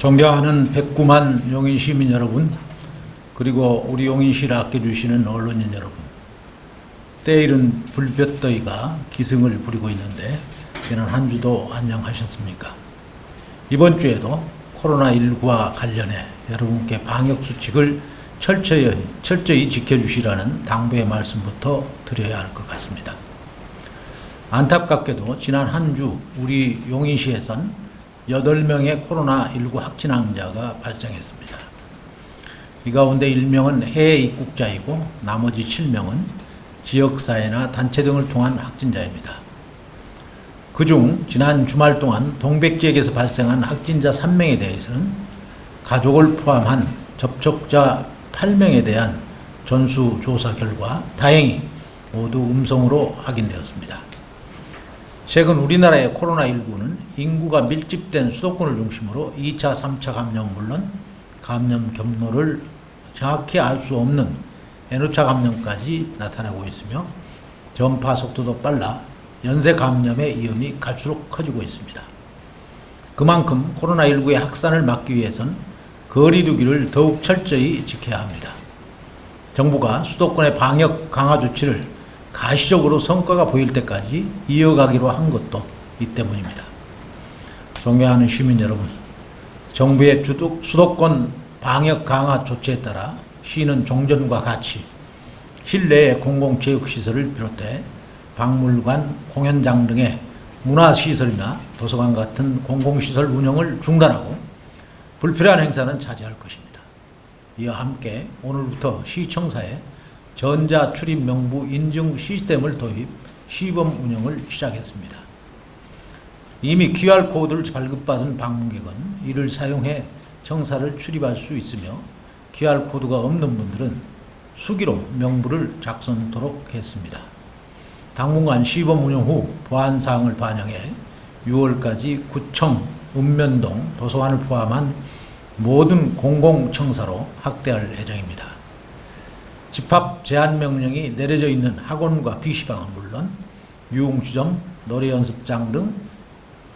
존경하는 109만 용인 시민 여러분, 그리고 우리 용인시를 아껴주시는 언론인 여러분, 때이른 불볕더위가 기승을 부리고 있는데 지난 한 주도 안녕하셨습니까? 이번 주에도 코로나19와 관련해 여러분께 방역수칙을 철저히 지켜주시라는 당부의 말씀부터 드려야 할 것 같습니다. 안타깝게도 지난 한 주 우리 용인시에선 8명의 코로나19 확진 환자가 발생했습니다. 이 가운데 1명은 해외 입국자이고 나머지 7명은 지역사회나 단체 등을 통한 확진자입니다. 그중 지난 주말 동안 동백지역에서 발생한 확진자 3명에 대해서는 가족을 포함한 접촉자 8명에 대한 전수조사 결과 다행히 모두 음성으로 확인되었습니다. 최근 우리나라의 코로나19는 인구가 밀집된 수도권을 중심으로 2차, 3차 감염은 물론 감염 경로를 정확히 알 수 없는 N차 감염까지 나타나고 있으며 전파 속도도 빨라 연쇄 감염의 위험이 갈수록 커지고 있습니다. 그만큼 코로나19의 확산을 막기 위해선 거리 두기를 더욱 철저히 지켜야 합니다. 정부가 수도권의 방역 강화 조치를 가시적으로 성과가 보일 때까지 이어가기로 한 것도 이 때문입니다. 존경하는 시민 여러분, 정부의 수도권 방역 강화 조치에 따라 시는 종전과 같이 실내의 공공체육시설을 비롯해 박물관, 공연장 등의 문화시설이나 도서관 같은 공공시설 운영을 중단하고 불필요한 행사는 자제할 것입니다. 이와 함께 오늘부터 시청사에 전자출입 명부 인증 시스템을 도입, 시범 운영을 시작했습니다. 이미 QR코드를 발급받은 방문객은 이를 사용해 청사를 출입할 수 있으며 QR코드가 없는 분들은 수기로 명부를 작성토록 했습니다. 당분간 시범 운영 후 보안사항을 반영해 6월까지 구청, 읍면동, 도서관을 포함한 모든 공공청사로 확대할 예정입니다. 집합 제한 명령이 내려져 있는 학원과 PC방은 물론 유흥주점, 노래연습장 등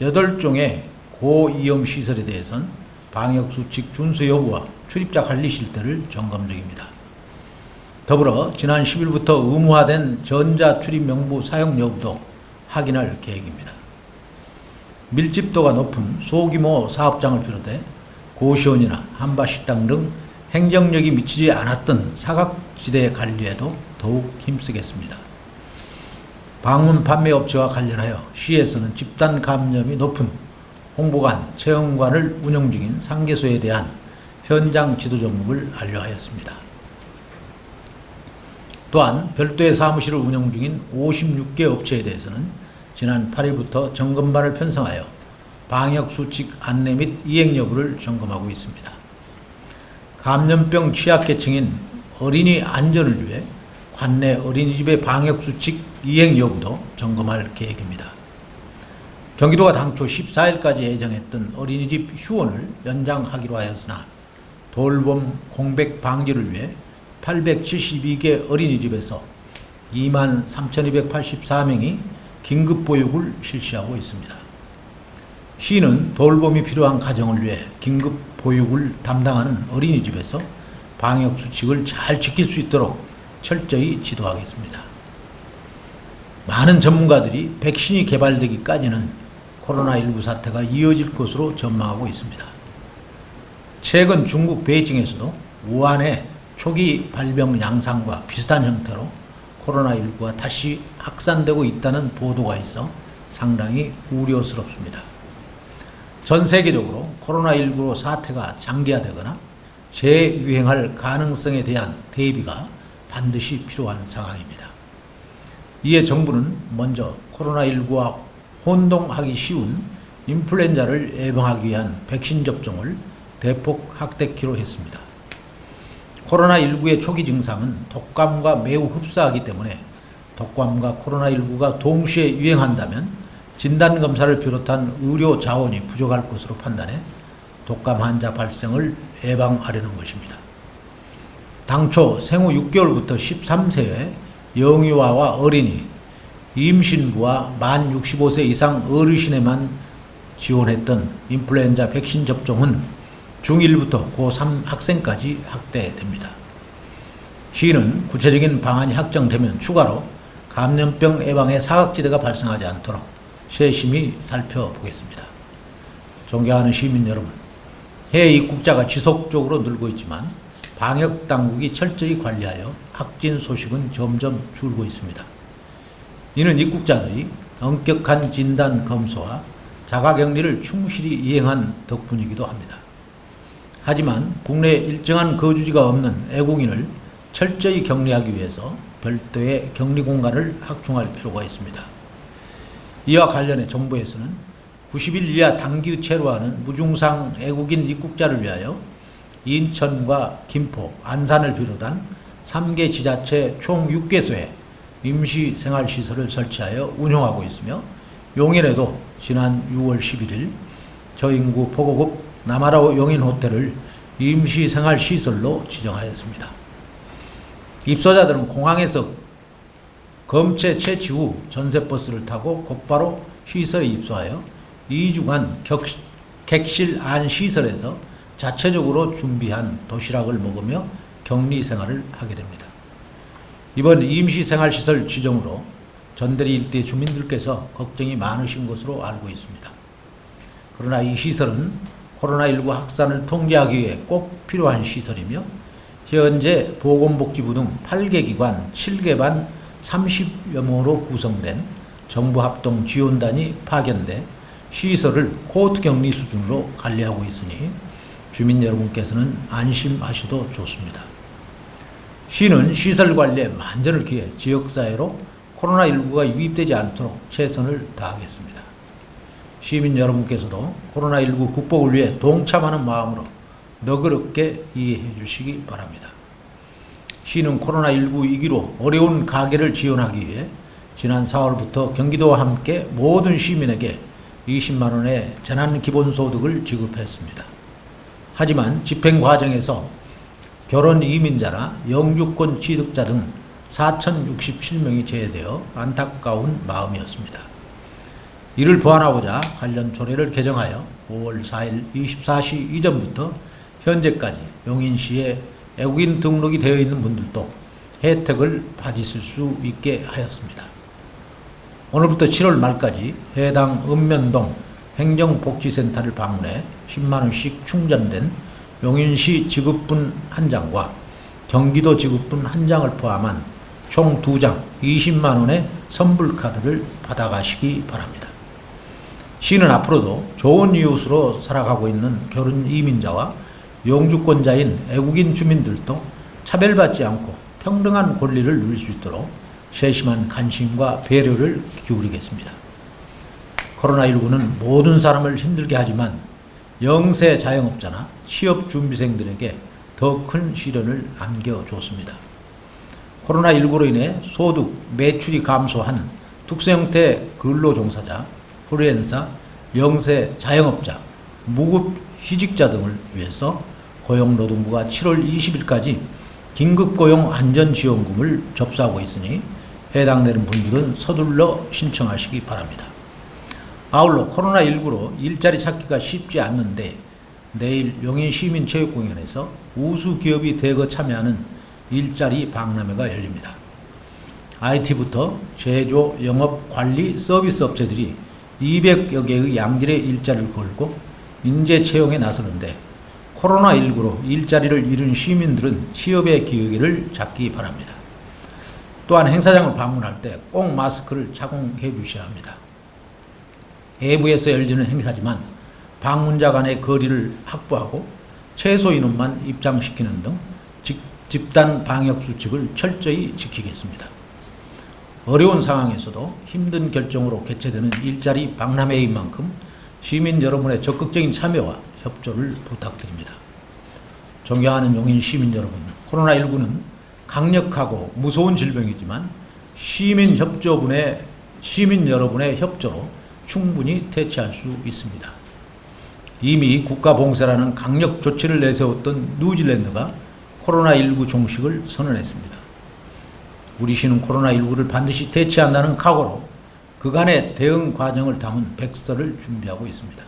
8종의 고위험 시설에 대해선 방역수칙 준수 여부와 출입자 관리 실태를 점검 중입니다. 더불어 지난 10일부터 의무화된 전자출입 명부 사용 여부도 확인할 계획입니다. 밀집도가 높은 소규모 사업장을 비롯해 고시원이나 한밭식당 등 행정력이 미치지 않았던 사각지대 관리에도 더욱 힘쓰겠습니다. 방문 판매업체와 관련하여 시에서는 집단 감염이 높은 홍보관, 체험관을 운영 중인 상계소에 대한 현장 지도 종목을 완료하였습니다. 또한 별도의 사무실을 운영 중인 56개 업체에 대해서는 지난 8일부터 점검반을 편성하여 방역수칙 안내 및 이행 여부를 점검하고 있습니다. 감염병 취약계층인 어린이 안전을 위해 관내 어린이집의 방역수칙 이행 여부도 점검할 계획입니다. 경기도가 당초 14일까지 예정했던 어린이집 휴원을 연장하기로 하였으나 돌봄 공백 방지를 위해 872개 어린이집에서 23,284명이 긴급보육을 실시하고 있습니다. 시는 돌봄이 필요한 가정을 위해 긴급보육을 담당하는 어린이집에서 방역수칙을 잘 지킬 수 있도록 철저히 지도하겠습니다. 많은 전문가들이 백신이 개발되기까지는 코로나19 사태가 이어질 것으로 전망하고 있습니다. 최근 중국 베이징에서도 우한의 초기 발병 양상과 비슷한 형태로 코로나19가 다시 확산되고 있다는 보도가 있어 상당히 우려스럽습니다. 전 세계적으로 코로나19 사태가 장기화되거나 재유행할 가능성에 대한 대비가 반드시 필요한 상황입니다. 이에 정부는 먼저 코로나19와 혼동하기 쉬운 인플루엔자를 예방하기 위한 백신 접종을 대폭 확대키로 했습니다. 코로나19의 초기 증상은 독감과 매우 흡사하기 때문에 독감과 코로나19가 동시에 유행한다면 진단검사를 비롯한 의료 자원이 부족할 것으로 판단해 독감 환자 발생을 예방하려는 것입니다. 당초 생후 6개월부터 13세의 영유아와 어린이, 임신부와 만 65세 이상 어르신에만 지원했던 인플루엔자 백신 접종은 중1부터 고3 학생까지 확대됩니다. 시는 구체적인 방안이 확정되면 추가로 감염병 예방의 사각지대가 발생하지 않도록 세심히 살펴보겠습니다. 존경하는 시민 여러분, 해외 입국자가 지속적으로 늘고 있지만 방역 당국이 철저히 관리하여 확진 소식은 점점 줄고 있습니다. 이는 입국자들이 엄격한 진단 검소와 자가격리를 충실히 이행한 덕분이기도 합니다. 하지만 국내에 일정한 거주지가 없는 외국인을 철저히 격리하기 위해서 별도의 격리 공간을 확충할 필요가 있습니다. 이와 관련해 정부에서는 90일 이하 단기 체류하는 무증상 외국인 입국자를 위하여 인천과 김포, 안산을 비롯한 3개 지자체 총 6개소에 임시생활시설을 설치하여 운영하고 있으며 용인에도 지난 6월 11일 저인구 포고급 남아라 용인호텔을 임시생활시설로 지정하였습니다. 입소자들은 공항에서 검체 채취 후 전세버스를 타고 곧바로 시설에 입소하여 2주간 객실 안 시설에서 자체적으로 준비한 도시락을 먹으며 격리 생활을 하게 됩니다. 이번 임시생활시설 지정으로 전대리 일대 주민들께서 걱정이 많으신 것으로 알고 있습니다. 그러나 이 시설은 코로나19 확산을 통제하기 위해 꼭 필요한 시설이며 현재 보건복지부 등 8개 기관 7개 반 30여 명으로 구성된 정부합동 지원단이 파견돼 시설을 코호트 격리 수준으로 관리하고 있으니 주민 여러분께서는 안심하셔도 좋습니다. 시는 시설 관리에 만전을 기해 지역사회로 코로나19가 유입되지 않도록 최선을 다하겠습니다. 시민 여러분께서도 코로나19 극복을 위해 동참하는 마음으로 너그럽게 이해해 주시기 바랍니다. 시는 코로나19 위기로 어려운 가게를 지원하기 위해 지난 4월부터 경기도와 함께 모든 시민에게 20만 원의 재난기본소득을 지급했습니다. 하지만 집행 과정에서 결혼 이민자나 영주권 취득자 등 4,067명이 제외되어 안타까운 마음이었습니다. 이를 보완하고자 관련 조례를 개정하여 5월 4일 24시 이전부터 현재까지 용인시에 외국인 등록이 되어 있는 분들도 혜택을 받으실 수 있게 하였습니다. 오늘부터 7월 말까지 해당 읍면동 행정복지센터를 방문해 10만원씩 충전된 용인시 지급분 1장과 경기도 지급분 1장을 포함한 총 2장 20만원의 선불카드를 받아가시기 바랍니다. 시는 앞으로도 좋은 이웃으로 살아가고 있는 결혼 이민자와 영주권자인 외국인 주민들도 차별받지 않고 평등한 권리를 누릴 수 있도록 세심한 관심과 배려를 기울이겠습니다. 코로나19는 모든 사람을 힘들게 하지만 영세 자영업자나 취업준비생들에게 더 큰 시련을 안겨줬습니다. 코로나19로 인해 소득, 매출이 감소한 특수형태 근로종사자, 프리랜서, 영세 자영업자, 무급 휴직자 등을 위해서 고용노동부가 7월 20일까지 긴급고용 안전지원금을 접수하고 있으니 해당되는 분들은 서둘러 신청하시기 바랍니다. 아울러 코로나19로 일자리 찾기가 쉽지 않는데 내일 용인시민체육공연에서 우수기업이 대거 참여하는 일자리 박람회가 열립니다. IT부터 제조, 영업, 관리, 서비스 업체들이 200여 개의 양질의 일자리를 걸고 인재 채용에 나서는데 코로나19로 일자리를 잃은 시민들은 취업의 기회를 잡기 바랍니다. 또한 행사장을 방문할 때 꼭 마스크를 착용해 주셔야 합니다. 외부에서 열리는 행사지만 방문자 간의 거리를 확보하고 최소 인원만 입장시키는 등 집단 방역 수칙을 철저히 지키겠습니다. 어려운 상황에서도 힘든 결정으로 개최되는 일자리 박람회인 만큼 시민 여러분의 적극적인 참여와 협조를 부탁드립니다. 존경하는 용인 시민 여러분, 코로나19는 강력하고 무서운 질병이지만 시민 여러분의 협조로 충분히 퇴치할 수 있습니다. 이미 국가봉쇄라는 강력 조치를 내세웠던 뉴질랜드가 코로나19 종식을 선언했습니다. 우리 시는 코로나19를 반드시 퇴치한다는 각오로 그간의 대응 과정을 담은 백서를 준비하고 있습니다.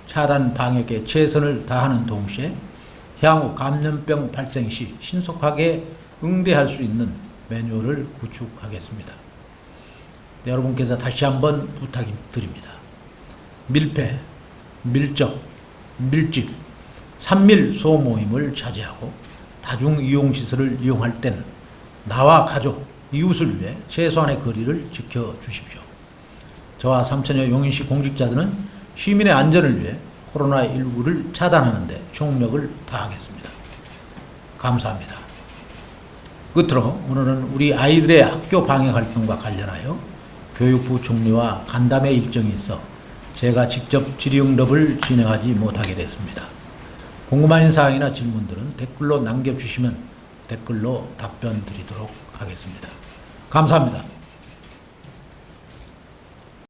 차단 방역에 최선을 다하는 동시에 향후 감염병 발생 시 신속하게 응대할 수 있는 매뉴얼을 구축하겠습니다. 여러분께서 다시 한번 부탁드립니다. 밀폐, 밀접, 밀집, 3밀 소모임을 자제하고 다중이용시설을 이용할 때는 나와 가족, 이웃을 위해 최소한의 거리를 지켜주십시오. 저와 3천여 용인시 공직자들은 시민의 안전을 위해 코로나19를 차단하는 데 총력을 다하겠습니다. 감사합니다. 끝으로 오늘은 우리 아이들의 학교 방역 활동과 관련하여 교육부 총리와 간담회 일정이 있어 제가 직접 질의응답을 진행하지 못하게 됐습니다. 궁금한 사항이나 질문들은 댓글로 남겨주시면 댓글로 답변 드리도록 하겠습니다. 감사합니다.